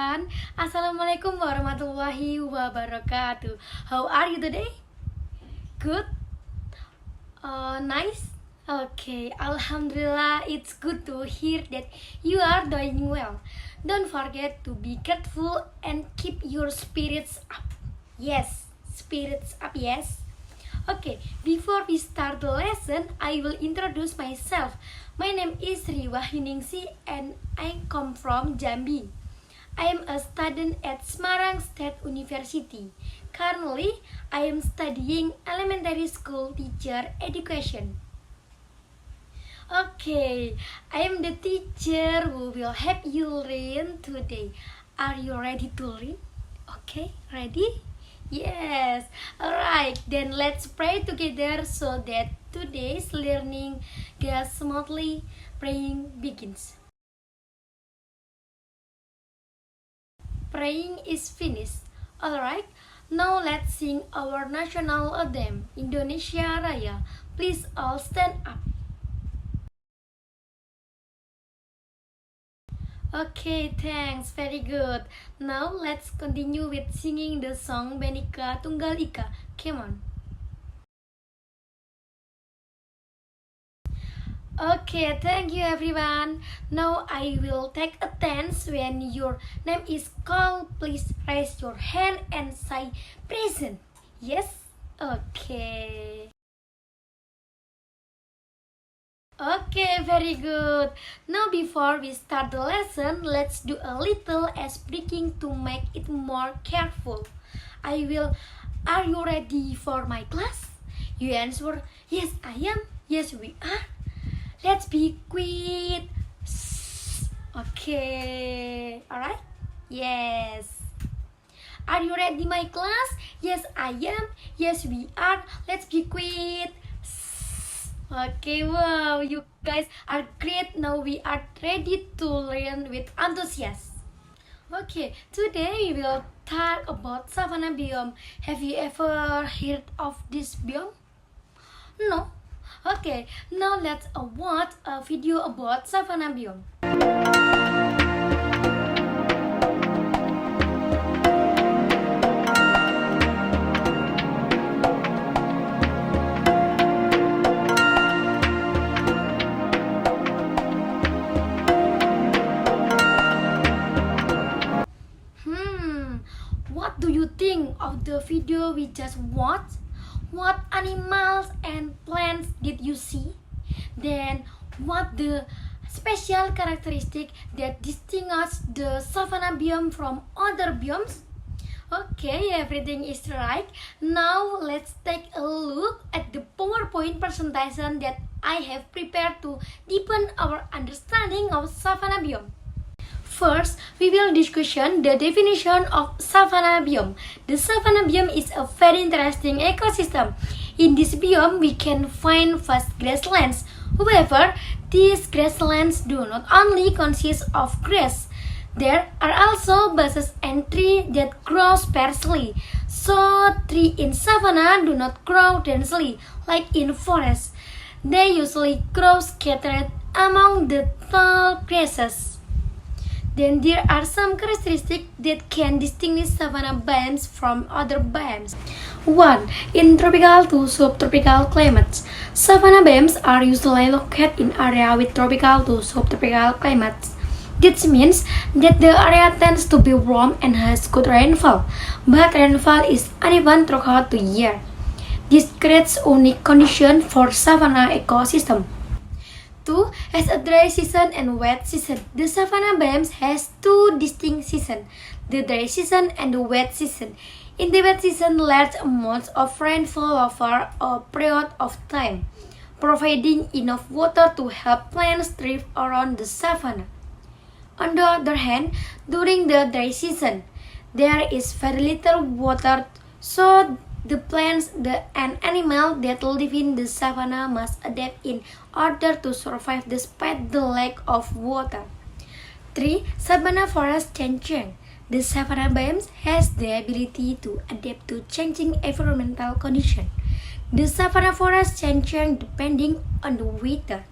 everyone. Assalamualaikum warahmatullahi wabarakatuh. How are you today? Good? Nice? Okay, Alhamdulillah, it's good to hear that you are doing well. Don't forget to be careful and keep your spirits up. Yes, spirits up, yes. Okay, before we start the lesson, I will introduce myself. My name is Sri Wahyuningsi and I come from Jambi. I am a student at Semarang State University. Currently, I am studying elementary school teacher education. Okay, I am the teacher who will help you learn today. Are you ready to learn? Okay, ready? Yes, alright, then let's pray together so that today's learning goes smoothly. Praying begins. Praying is finished. Alright, now let's sing our national anthem, Indonesia Raya. Please all stand up. Okay, thanks. Very good. Now let's continue with singing the song Bhinneka Tunggal Ika. Come on. Okay, thank you everyone. Now I will take attendance when your name is called. Please raise your hand and say present. Yes? Okay. Okay, very good. Now before we start the lesson, let's do a little ice breaking to make it more careful. Are you ready for my class? You answer, yes I am, yes we are. Let's be quiet. Okay, alright? Yes. Are you ready my class? Yes I am, yes we are. Let's be quiet. Okay, wow, you guys are great. Now we are ready to learn with enthusiasm. Okay, today we will talk about savanna biome. Have you ever heard of this biome? No? Okay, now let's watch a video about savanna biome. What do you think of the video we just watched? What animals and plants did you see? Then what the special characteristic that distinguish the savanna biome from other biomes? Okay, everything is right. Now let's take a look at the PowerPoint presentation that I have prepared to deepen our understanding of savanna biome. First, we will discussion the definition of savanna biome. The savanna biome is a very interesting ecosystem. In this biome, we can find vast grasslands. However, these grasslands do not only consist of grass. There are also bushes and trees that grow sparsely. So, trees in savanna do not grow densely like in forests. They usually grow scattered among the tall grasses. Then there are some characteristics that can distinguish savanna biomes from other biomes. 1. In tropical to subtropical climates, savanna biomes are usually located in areas with tropical to subtropical climates. This means that the area tends to be warm and has good rainfall, but rainfall is uneven throughout the year. This creates unique conditions for savanna ecosystem. 2. Has a dry season and wet season. The savanna biomes has two distinct seasons, the dry season and the wet season. In the wet season, large amounts of rainfall over a period of time, providing enough water to help plants thrive around the savanna. On the other hand, during the dry season, there is very little water, so the plants and animals that live in the savanna must adapt in order to survive despite the lack of water. 3. Savanna forest changing. The savanna biome has the ability to adapt to changing environmental conditions. The savanna forest changing depending on the weather.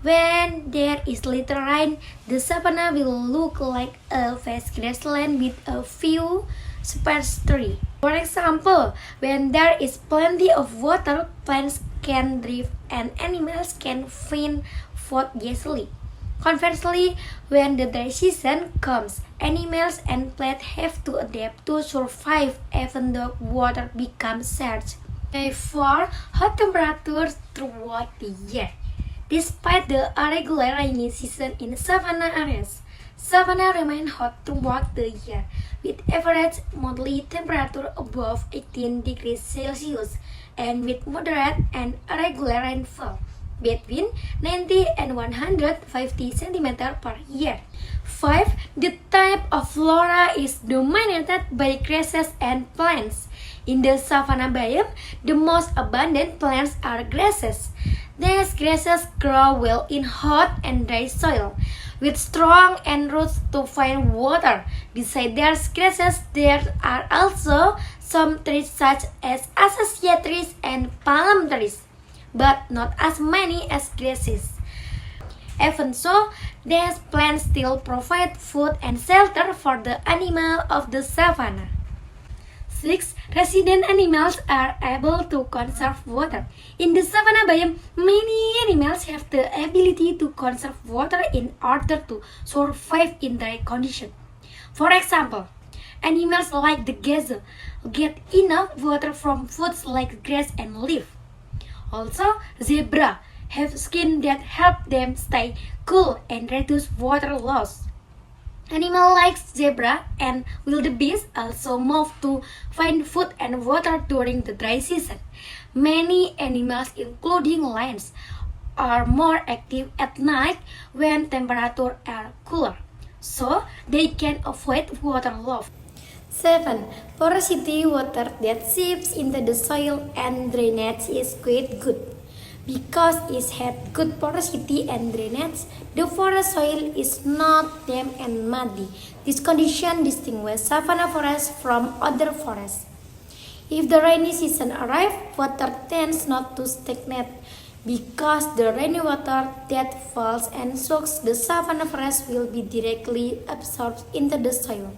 When there is little rain, the savanna will look like a vast grassland with a few sparse trees. For example, when there is plenty of water, plants can thrive and animals can find food easily. Conversely, when the dry season comes, animals and plants have to adapt to survive even though water becomes scarce. For hot temperatures throughout the year. Despite the irregular rainy season in savanna areas, savanna remain hot throughout the year, with average monthly temperature above 18 degrees Celsius and with moderate and irregular rainfall between 90 and 150 centimeters per year. 5. The type of flora is dominated by grasses and plants. In the savanna biome, the most abundant plants are grasses. These grasses grow well in hot and dry soil, with strong and roots to find water. Besides these grasses, there are also some trees such as acacia trees and palm trees, but not as many as grasses. Even so, these plants still provide food and shelter for the animals of the savanna. 6. Resident animals are able to conserve water. In the savanna biome, many animals have the ability to conserve water in order to survive in dry conditions. For example, animals like the gazelle get enough water from foods like grass and leaf. Also, zebra have skin that help them stay cool and reduce water loss. Animals like zebra and wildebeest also move to find food and water during the dry season. Many animals, including lions, are more active at night when temperatures are cooler, so they can avoid water loss. 7. Porosity water that seeps into the soil and drainage is quite good. Because it has good porosity and drainage, the forest soil is not damp and muddy. This condition distinguishes savanna forest from other forests. If the rainy season arrives, water tends not to stagnate because the rainy water that falls and soaks the savanna forest will be directly absorbed into the soil.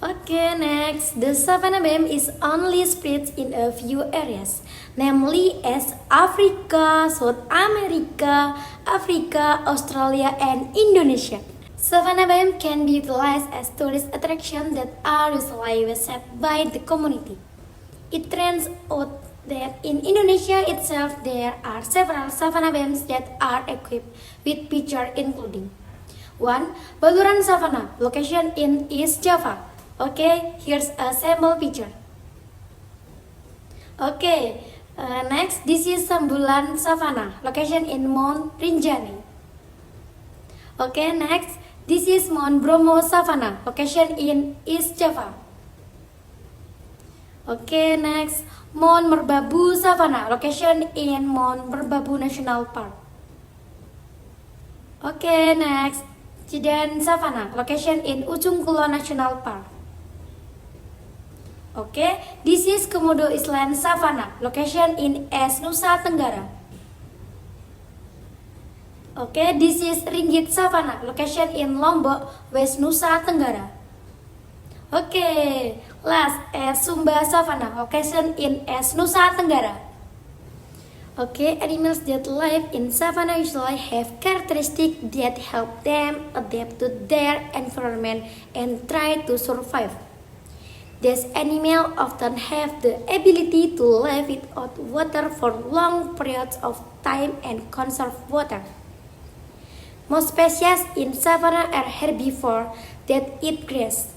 Okay, next, the savanna biome is only spread in a few areas, namely as Africa, South America, Africa, Australia, and Indonesia. Savanna biome can be utilized as tourist attractions that are usually visited by the community. It turns out that in Indonesia itself there are several savanna biomes that are equipped with features including 1. Baluran Savanna, location in East Java. Okay, here's a sample picture. Okay, next, this is Sambulan Savanna, location in Mount Rinjani. Okay, next, this is Mount Bromo Savanna, location in East Java. Okay, next, Mount Merbabu Savanna, location in Mount Merbabu National Park. Okay, next, Cidan Savanna, location in Ujung Kulon National Park. Okay, this is Komodo Island Savanna, location in Es Nusa Tenggara. Okay, this is Ringgit Savanna, location in Lombok, West Nusa Tenggara. Okay, last es Sumba Savanna, location in Es Nusa Tenggara. Okay, animals that live in savanna usually have characteristics that help them adapt to their environment and try to survive. These animals often have the ability to live without water for long periods of time and conserve water. Most species in savanna are herbivores that eat grass,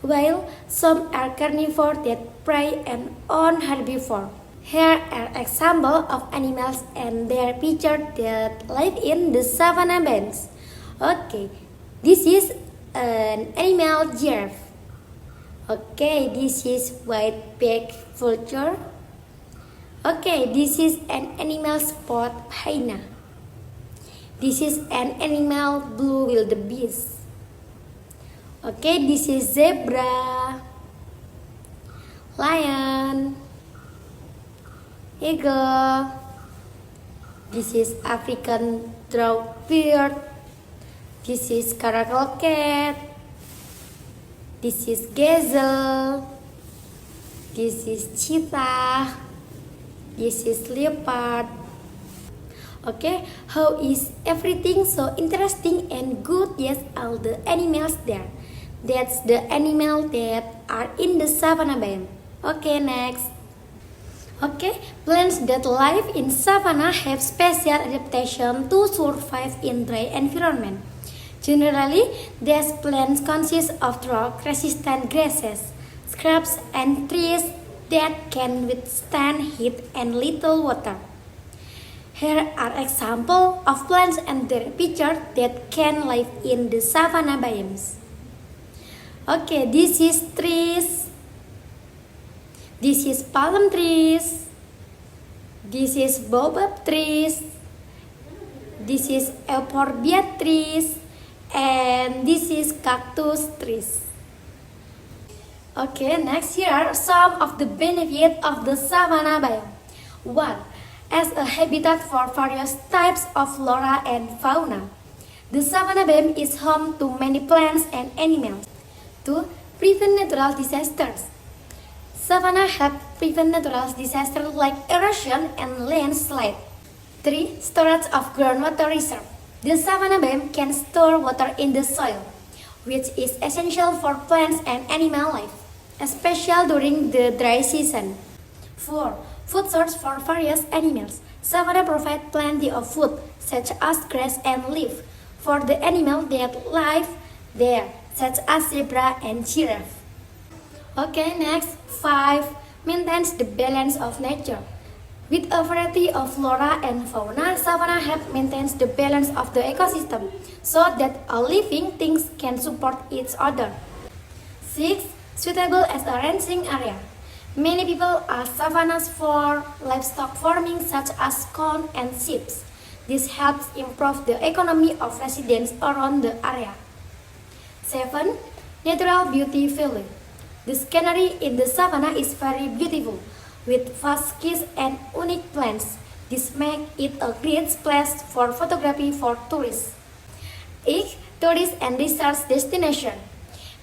while some are carnivores that prey on herbivores. Here are examples of animals and their features that live in the savanna biomes. Okay, this is an animal giraffe. Okay, this is white-backed vulture. Okay, this is an animal spot hyena. This is an animal blue wildebeest. Okay, this is zebra, lion, eagle. This is African draw bird. This is caracal cat. This is gazelle. This is cheetah. This is leopard. Okay, how is everything so interesting and good? Yes, all the animals there. That's the animal that are in the savanna biome. Okay, next. Okay, plants that live in savanna have special adaptation to survive in dry environment. Generally, these plants consist of drought-resistant grasses, shrubs, and trees that can withstand heat and little water. Here are examples of plants and their features that can live in the savanna biomes. Okay, this is trees. This is palm trees. This is baobab trees. This is euphorbia trees. And this is cactus trees. Okay, next here are some of the benefits of the savanna biome. 1. As a habitat for various types of flora and fauna. The savanna biome is home to many plants and animals. 2. Prevent natural disasters. Savanna help prevent natural disasters like erosion and landslide. 3. Storage of groundwater reserve. The savanna biome can store water in the soil, which is essential for plants and animal life, especially during the dry season. 4. Food source for various animals. Savanna provide plenty of food, such as grass and leaf, for the animals that live there, such as zebra and giraffe. Okay, next. 5. Maintains the balance of nature. With a variety of flora and fauna, savanna help maintains the balance of the ecosystem so that all living things can support each other. 6. Suitable as a ranching area. Many people are savannas for livestock farming such as corn and sheep. This helps improve the economy of residents around the area. 7. Natural beauty value. The scenery in the savanna is very beautiful, with vast trees and unique plants. This makes it a great place for photography for tourists. 8. Tourist and research destination.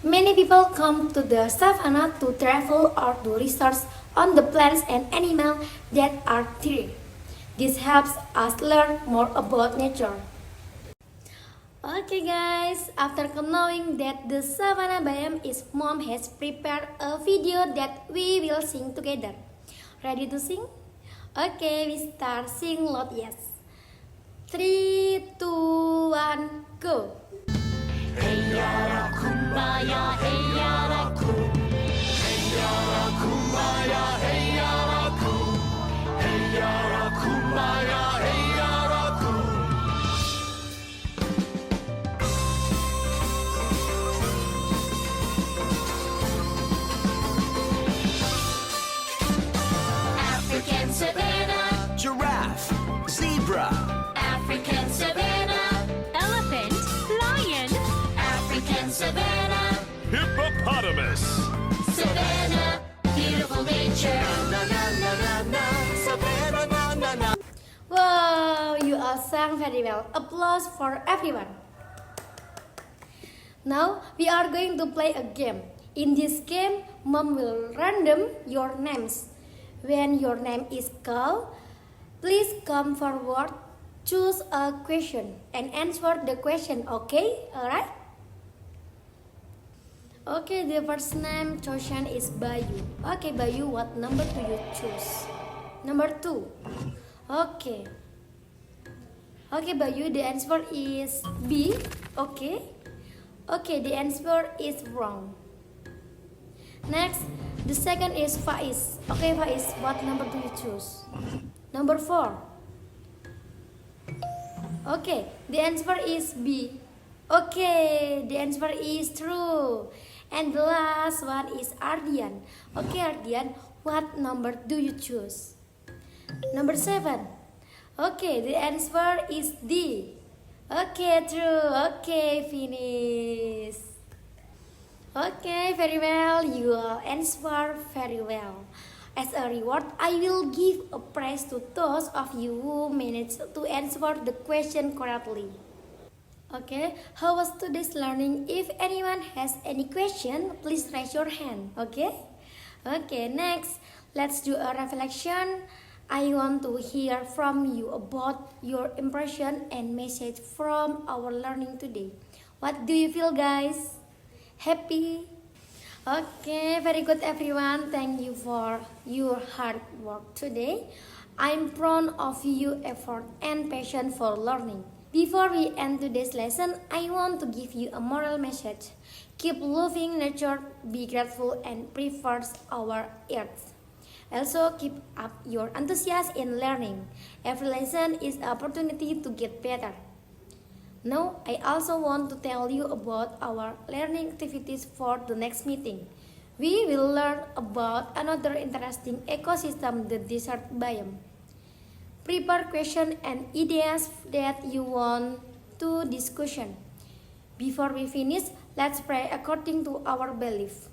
Many people come to the savanna to travel or do research on the plants and animals that are there. This helps us learn more about nature. Okay guys, after knowing that the savanna biome is, mom has prepared a video that we will sing together. Ready to sing? Okay, we start sing loud, yes. 3, 2, 1, go. Hey yara kumbaya, hey yara kum. Hey yara kumbaya, hey yara kum. Hey yara kumbaya, hey yara kum. African savanna, Giraffe, zebra, African savanna, Elephant, lion, African savanna, hippopotamus, savanna, beautiful nature. na na na na na, savannah na na na. Wow, you all sang very well. Applause for everyone. Now we are going to play a game. In this game, mom will random your names. When your name is called, please come forward, choose a question, and answer the question, okay? Alright? Okay, the first name chosen is Bayu. Okay, Bayu, what number do you choose? Number 2. Okay. Okay, Bayu, the answer is B. Okay. Okay, the answer is wrong. Next, the second is Faiz. Okay, Faiz, what number do you choose? Number 4. Okay, the answer is B. Okay, the answer is true. And the last one is Ardian. Okay, Ardian, what number do you choose? Number 7. Okay, the answer is D. Okay, true. Okay, finish. Okay, very well. You all answer very well. As a reward, I will give a prize to those of you who manage to answer the question correctly. Okay, how was today's learning? If anyone has any question, please raise your hand. Okay, next, let's do a reflection. I want to hear from you about your impression and message from our learning today. What do you feel, guys? Happy? Okay, very good everyone. Thank you for your hard work today. I'm proud of your effort and passion for learning. Before we end today's lesson, I want to give you a moral message. Keep loving nature, be grateful, and preserve our earth. Also, keep up your enthusiasm in learning. Every lesson is an opportunity to get better. Now, I also want to tell you about our learning activities for the next meeting. We will learn about another interesting ecosystem, the desert biome. Prepare questions and ideas that you want to discussion. Before we finish, let's pray according to our belief.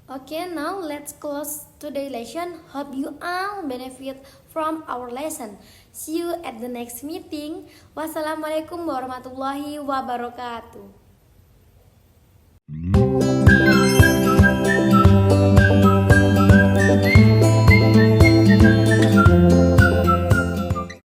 Okay, now let's close today's lesson. Hope you all benefit from our lesson. See you at the next meeting. Wassalamualaikum warahmatullahi wabarakatuh.